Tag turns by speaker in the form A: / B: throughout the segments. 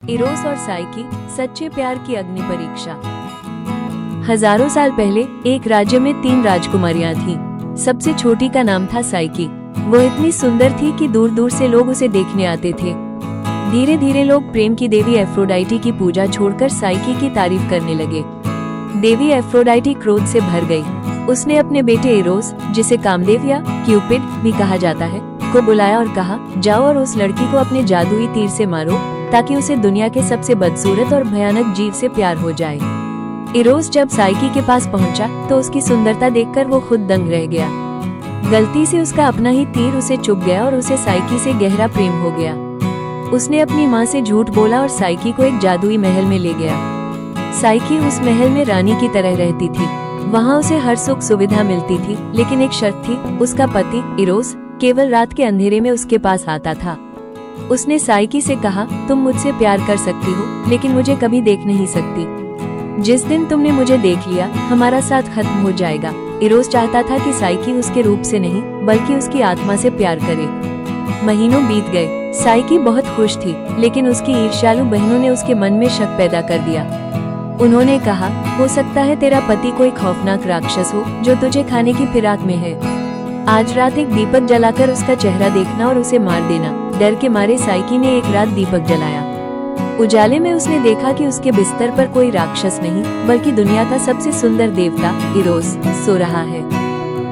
A: Eros और psyche, सच्चे प्यार की अग्नि परीक्षा। हजारों साल पहले एक राज्य में 3 राजकुमारियां थीं। सबसे छोटी का नाम था साइकी। वो इतनी सुंदर थी कि दूर दूर से लोग उसे देखने आते थे। धीरे धीरे लोग प्रेम की देवी एफ्रोडाइटी की पूजा छोड़कर साइकी की तारीफ करने लगे। देवी एफ्रोडाइटी क्रोध से भर गई। उसने अपने बेटे इरोस, जिसे कामदेव या क्यूपिड भी कहा जाता है, को बुलाया और कहा, जाओ और उस लड़की को अपने जादुई तीर से मारो ताकि उसे दुनिया के सबसे बदसूरत और भयानक जीव से प्यार हो जाए। इरोस जब साइकी के पास पहुंचा तो उसकी सुंदरता देखकर वो खुद दंग रह गया। गलती से उसका अपना ही तीर उसे चुभ गया और उसे साइकी से गहरा प्रेम हो गया। उसने अपनी माँ से झूठ बोला और साइकी को एक जादुई महल में ले गया। साइकी उस महल में रानी की तरह रहती थी। वहाँ उसे हर सुख सुविधा मिलती थी, लेकिन एक शर्त थी, उसका पति इरोस केवल रात के अंधेरे में उसके पास आता था। उसने साइकी से कहा, तुम मुझसे प्यार कर सकती हो, लेकिन मुझे कभी देख नहीं सकती। जिस दिन तुमने मुझे देख लिया, हमारा साथ खत्म हो जाएगा। इरोस चाहता था कि साइकी उसके रूप से नहीं, बल्कि उसकी आत्मा से प्यार करे। महीनों बीत गए। साइकी बहुत खुश थी, लेकिन उसकी ईर्ष्यालु बहनों ने उसके मन में शक पैदा कर दिया। उन्होंने कहा, हो सकता है तेरा पति कोई खौफनाक राक्षस हो जो तुझे खाने की फिराक में है। आज रात एक दीपक जलाकर उसका चेहरा देखना और उसे मार देना। डर के मारे साइकी ने एक रात दीपक जलाया। उजाले में उसने देखा कि उसके बिस्तर पर कोई राक्षस नहीं, बल्कि दुनिया का सबसे सुंदर देवता इरोस सो रहा है।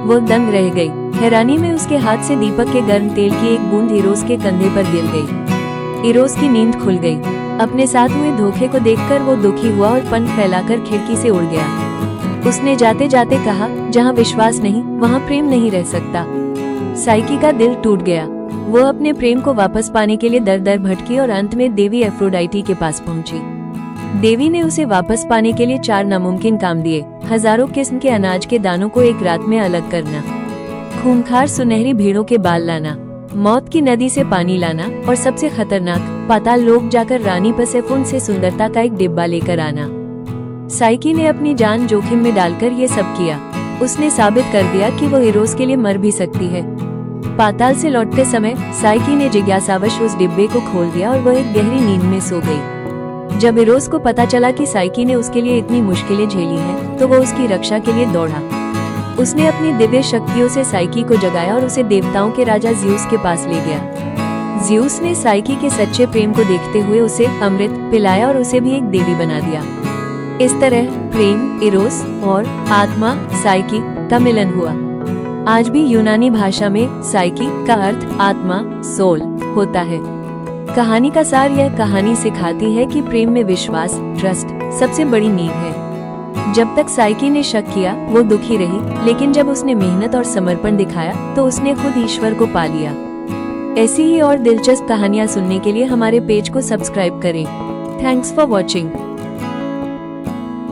A: वो दंग रह गई। हैरानी में उसके हाथ से दीपक के गर्म तेल की एक बूंद इरोस के कंधे पर गिर गई। इरोस की नींद खुल गई। अपने साथ हुए धोखे को देखकर वो दुखी हुआ और पंख फैलाकर खिड़की से उड़ गया। उसने जाते जाते कहा, जहाँ विश्वास नहीं, वहाँ प्रेम नहीं रह सकता। साइकी का दिल टूट गया। वो अपने प्रेम को वापस पाने के लिए दर दर भटकी और अंत में देवी एफ्रोडाइटी के पास पहुंची। देवी ने उसे वापस पाने के लिए 4 नामुमकिन काम दिए। हजारों किस्म के अनाज के दानों को एक रात में अलग करना, खूंखार सुनहरी भेड़ों के बाल लाना, मौत की नदी से पानी लाना और सबसे खतरनाक, पाताल लोक जाकर रानी पर्सेफोन से सुंदरता का एक डिब्बा लेकर आना। साइकी ने अपनी जान जोखिम में डालकर ये सब किया। उसने साबित कर दिया कि वो इरोस के लिए मर भी सकती है। पाताल से लौटते समय साइकी ने जिज्ञासावश उस डिब्बे को खोल दिया और वह एक गहरी नींद में सो गई। जब इरोस को पता चला कि साइकी ने उसके लिए इतनी मुश्किलें झेली हैं, तो वो उसकी रक्षा के लिए दौड़ा। उसने अपनी दिव्य शक्तियों से साइकी को जगाया और उसे देवताओं के राजा ज़्यूस के पास ले गया। ज़्यूस ने साइकी के सच्चे प्रेम को देखते हुए उसे अमृत पिलाया और उसे भी एक देवी बना दिया। इस तरह प्रेम, इरोस और आत्मा साइकी का मिलन हुआ। आज भी यूनानी भाषा में साइकी का अर्थ आत्मा, सोल होता है। कहानी का सार, यह कहानी सिखाती है कि प्रेम में विश्वास, ट्रस्ट सबसे बड़ी नींव है। जब तक साइकी ने शक किया, वो दुखी रही, लेकिन जब उसने मेहनत और समर्पण दिखाया तो उसने खुद ईश्वर को पा लिया। ऐसी ही और दिलचस्प कहानियाँ सुनने के लिए हमारे पेज को सब्सक्राइब करें। Thanks for watching.